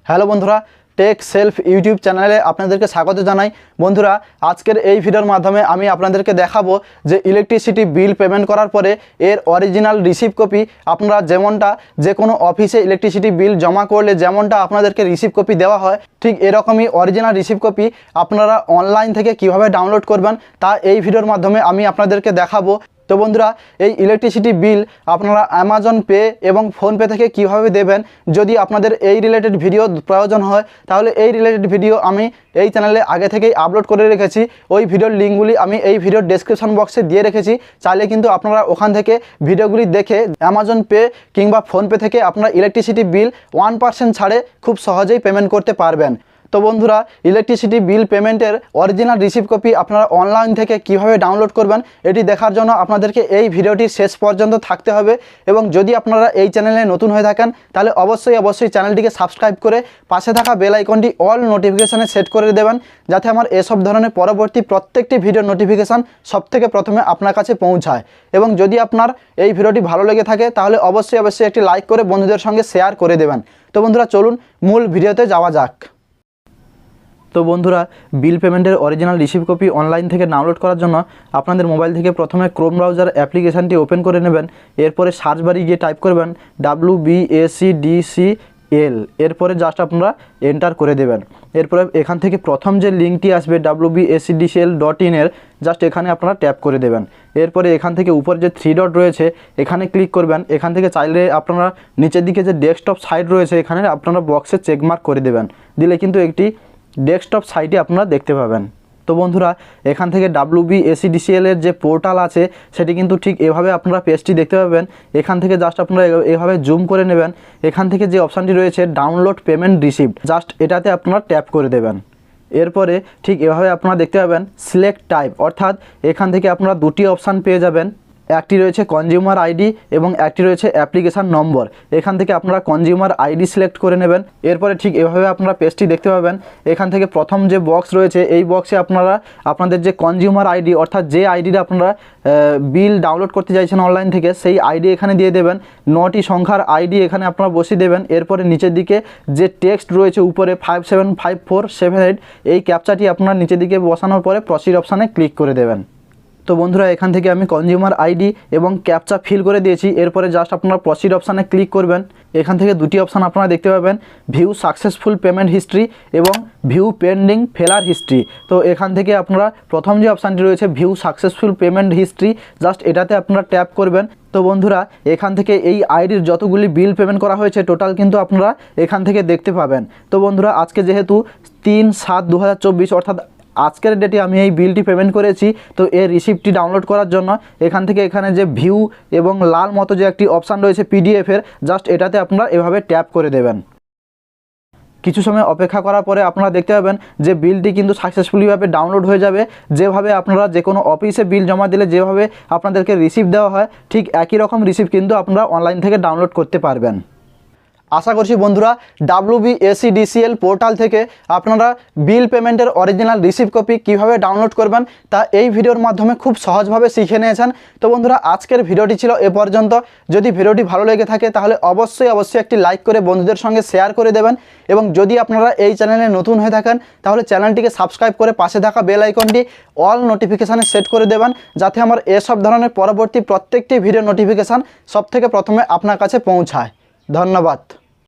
Hello বন্ধুরা, take self YouTube চ্যানেলে আপনাদেরকে স্বাগত জানাই। বন্ধুরা, আজকের এই ভিডিওর মাধ্যমে আমি আপনাদেরকে দেখাবো যে ইলেকট্রিসিটি বিল পেমেন্ট করার পরে এর অরিজিনাল রিসিভ কপি আপনারা যেমনটা যে কোনো অফিসে ইলেকট্রিসিটি বিল জমা করলে যেমনটা আপনাদেরকে রিসিভ কপি দেওয়া হয়, ঠিক এরকমই অরিজিনাল রিসিভ কপি আপনারা অনলাইন থেকে কিভাবে ডাউনলোড করবেন তা এই ভিডিওর মাধ্যমে আমি আপনাদেরকে দেখাবো। তো বন্ধুরা, এই ইলেকট্রিসিটি বিল আপনারা অ্যামাজন পে এবং ফোনপে থেকে কিভাবে দেবেন, যদি আপনাদের এই রিলেটেড ভিডিও প্রয়োজন হয় তাহলে এই রিলেটেড ভিডিও আমি এই চ্যানেলে আগে থেকেই আপলোড করে রেখেছি। ওই ভিডিওর লিঙ্কগুলি আমি এই ভিডিওর ডেসক্রিপশন বক্সে দিয়ে রেখেছি। চাইলে কিন্তু আপনারা ওখান থেকে ভিডিওগুলি দেখে অ্যামাজন পে কিংবা ফোনপে থেকে আপনারা ইলেকট্রিসিটি বিল 1% ছাড়ে খুব সহজেই পেমেন্ট করতে পারবেন। তো বন্ধুরা, ইলেকট্রিসিটি বিল পেমেন্টের অরিজিনাল রিসিভ কপি আপনারা অনলাইন থেকে কিভাবে ডাউনলোড করবেন এটি দেখার জন্য আপনাদেরকে এই ভিডিওটির শেষ পর্যন্ত থাকতে হবে। এবং যদি আপনারা এই চ্যানেলে নতুন হয়ে থাকেন তাহলে অবশ্যই চ্যানেলটিকে সাবস্ক্রাইব করে পাশে থাকা বেল আইকনটি অল নোটিফিকেশানে সেট করে দেবেন, যাতে আমার এসব ধরনের পরবর্তী প্রত্যেকটি ভিডিওর নোটিফিকেশান সবথেকে প্রথমে আপনার কাছে পৌঁছায়। এবং যদি আপনার এই ভিডিওটি ভালো লেগে থাকে তাহলে অবশ্যই একটি লাইক করে বন্ধুদের সঙ্গে শেয়ার করে দেবেন। তো বন্ধুরা, চলুন মূল ভিডিওতে যাওয়া যাক। তো বন্ধুরা, বিল পেমেন্টের অরিজিনাল রিসিভ কপি অনলাইন থেকে ডাউনলোড করার জন্য আপনাদের মোবাইল থেকে প্রথমে ক্রোম ব্রাউজার অ্যাপ্লিকেশানটি ওপেন করে নেবেন। এরপরে সার্চ বারে গিয়ে টাইপ করবেন WBACDCL, এরপরে জাস্ট আপনারা এন্টার করে দেবেন। এরপরে এখান থেকে প্রথম যে লিঙ্কটি আসবে WBACDCL.in এর, জাস্ট এখানে আপনারা ট্যাপ করে দেবেন। এরপরে এখান থেকে উপরে যে 3 ডট রয়েছে এখানে ক্লিক করবেন। এখান থেকে চাইলে আপনারা নিচের দিকে যে ডেস্কটপ সাইট রয়েছে এখানে আপনারা বক্সে চেকমার্ক করে দেবেন, দিলে কিন্তু একটি ডেস্কটপ সাইটে আপনারা দেখতে পাবেন। তো বন্ধুরা, এখান থেকে WBACDCL এর যে পোর্টাল আছে সেটি কিন্তু ঠিক এভাবে আপনারা পেজটি দেখতে পাবেন। এখান থেকে জাস্ট আপনারা এভাবে জুম করে নেবেন। এখান থেকে যে অপশানটি রয়েছে ডাউনলোড পেমেন্ট রিসিপ্ট, জাস্ট এটাতে আপনারা ট্যাপ করে দেবেন। এরপরে ঠিক এভাবে আপনারা দেখতে পাবেন সিলেক্ট টাইপ, অর্থাৎ এখান থেকে আপনারা দুটি অপশান পেয়ে যাবেন। একটি রয়েছে কনজিউমার আইডি এবং একটি রয়েছে অ্যাপ্লিকেশান নম্বর। এখান থেকে আপনারা কনজিউমার আইডি সিলেক্ট করে নেবেন। এরপরে ঠিক এভাবে আপনারা পেজটি দেখতে পাবেন। এখান থেকে প্রথম যে বক্স রয়েছে এই বক্সে আপনারা আপনাদের যে কনজিউমার আইডি, অর্থাৎ যে আইডিটা আপনারা বিল ডাউনলোড করতে চাইছেন অনলাইন থেকে, সেই আইডি এখানে দিয়ে দেবেন। 9টি সংখ্যার আইডি এখানে আপনারা বসিয়ে দেবেন। এরপরে নিচের দিকে যে টেক্সট রয়েছে উপরে 575478, এই ক্যাপচাটি আপনারা নিচের দিকে বসানোর পরে প্রসিড অপশানে ক্লিক করে দেবেন। তো বন্ধুরা, এখান থেকে আমি কনজিউমার আইডি এবং ক্যাপচা ফিল করে দিয়েছি। এরপরে জাস্ট আপনারা প্রসিড অপশানে ক্লিক করবেন। এখান থেকে দুটি অপশান আপনারা দেখতে পাবেন, ভিউ সাকসেসফুল পেমেন্ট হিস্ট্রি এবং ভিউ পেন্ডিং ফেলার হিস্ট্রি। তো এখান থেকে আপনারা প্রথম যে অপশানটি রয়েছে view successful payment history, just এটাতে আপনারা ট্যাপ করবেন। তো বন্ধুরা, এখান থেকে এই আইডির যতগুলি বিল পেমেন্ট করা হয়েছে টোটাল কিন্তু আপনারা এখান থেকে দেখতে পাবেন। তো বন্ধুরা, আজকে যেহেতু 3/7/2024 অর্থাৎ আজকের ডেটে আমি এই বিলটি পেমেন্ট করেছি, তো এর রিসিপ্টটি ডাউনলোড করার জন্য এখান থেকে এখানে যে ভিউ এবং লাল মতো যে একটি অপশান রয়েছে PDF-এর, জাস্ট এটাতে আপনারা এভাবে ট্যাপ করে দেবেন। কিছু সময় অপেক্ষা করার পরে আপনারা দেখতে পাবেন যে বিলটি কিন্তু সাকসেসফুলিভাবে ডাউনলোড হয়ে যাবে। যেভাবে আপনারা যে কোনো অফিসে বিল জমা দিলে যেভাবে আপনাদেরকে রিসিপ্ট দেওয়া হয়, ঠিক একই রকম রিসিপ্ট কিন্তু আপনারা অনলাইন থেকে ডাউনলোড করতে পারবেন। আশা করছি বন্ধুরা, WBACDCL পোর্টাল থেকে আপনারা বিল পেমেন্টের অরিজিনাল রিসিভ কপি কীভাবে ডাউনলোড করবেন তা এই ভিডিওর মাধ্যমে খুব সহজভাবে শিখে নিয়েছেন। তো বন্ধুরা, আজকের ভিডিওটি ছিল এ পর্যন্ত। যদি ভিডিওটি ভালো লেগে থাকে তাহলে অবশ্যই একটি লাইক করে বন্ধুদের সঙ্গে শেয়ার করে দেবেন। এবং যদি আপনারা এই চ্যানেলে নতুন হয়ে থাকেন তাহলে চ্যানেলটিকে সাবস্ক্রাইব করে পাশে থাকা বেল আইকনটি অল নোটিফিকেশানে সেট করে দেবেন, যাতে আমার এসব ধরনের পরবর্তী প্রত্যেকটি ভিডিও নোটিফিকেশান সবথেকে প্রথমে আপনার কাছে পৌঁছায়। ধন্যবাদ।